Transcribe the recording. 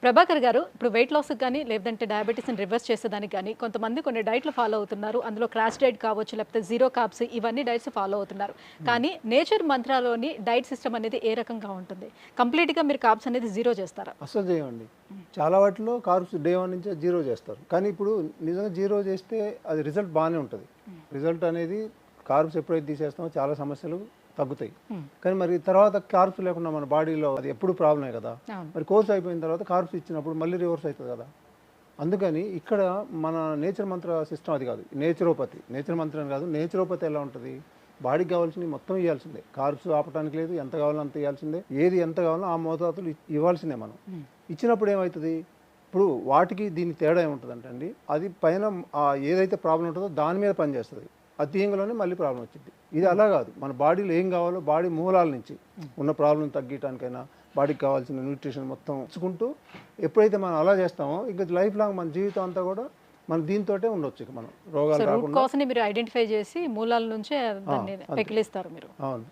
ప్రభాకర్ గారు, ఇప్పుడు వెయిట్ లాస్కి కానీ లేదంటే డయాబెటీస్ని రివర్స్ చేసేదానికి కానీ కొంతమంది కొన్ని డైట్లు ఫాలో అవుతున్నారు. అందులో క్రాష్ డైట్ కావచ్చు, లేకపోతే జీరో కార్బ్స్, ఇవన్నీ డైట్స్ ఫాలో అవుతున్నారు. కానీ నేచర్ మంత్రాలోని డైట్ సిస్టమ్ అనేది ఏ రకంగా ఉంటుంది? కంప్లీట్గా మీరు కార్బ్స్ అనేది జీరో చేస్తారా? అసలు చేయండి. చాలా వాటిలో కార్బ్స్ డే 1 నుంచే జీరో చేస్తారు. కానీ ఇప్పుడు నిజంగా జీరో చేస్తే అది రిజల్ట్ బాగానే ఉంటుంది. రిజల్ట్ అనేది కార్బ్స్ ఎప్పుడైతే తీసేస్తామో చాలా సమస్యలు తగ్గుతాయి. కానీ మరి తర్వాత కార్బ్స్ లేకుండా మన బాడీలో అది ఎప్పుడు ప్రాబ్లమే కదా. మరి కోర్స్ అయిపోయిన తర్వాత కార్బ్స్ ఇచ్చినప్పుడు మళ్ళీ రివర్స్ అవుతుంది కదా. అందుకని ఇక్కడ మన నేచర్ మంత్ర సిస్టమ్ అది కాదు, నేచురోపతి. నేచర్ మంత్రం కాదు, నేచురోపతి ఎలా ఉంటుంది, బాడీకి కావాల్సినవి మొత్తం ఇవ్వాల్సిందే. కార్బ్స్ ఆపడానికి లేదు, ఎంత కావాలో అంత ఇవ్వాల్సిందే. ఏది ఎంత కావాలో ఆ మోతాదులు ఇవ్వాల్సిందే. మనం ఇచ్చినప్పుడు ఏమవుతుంది, ఇప్పుడు వాటికి దీనికి తేడా ఏముంటుందంటే అండి, అది పైన ఏదైతే ప్రాబ్లం ఉంటుందో దాని మీద పనిచేస్తుంది. అది తీయంగానే మళ్ళీ ప్రాబ్లం వచ్చింది. ఇది అలా కాదు, మన బాడీలో ఏం కావాలో బాడీ మూలాల నుంచి ఉన్న ప్రాబ్లం తగ్గించడానికైనా బాడీకి కావాల్సిన న్యూట్రిషన్ మొత్తం ఇచ్చుకుంటూ ఎప్పుడైతే మనం అలా చేస్తామో ఇంకా లైఫ్ లాంగ్ మన జీవితం అంతా కూడా మనం దీంతోటే ఉండొచ్చు. ఇక మనం రోగాలు రూట్ కాజ్ ని మీరు ఐడెంటిఫై చేసి మూలాల నుంచే దాన్ని పెకిలిస్తారు మీరు. అవును.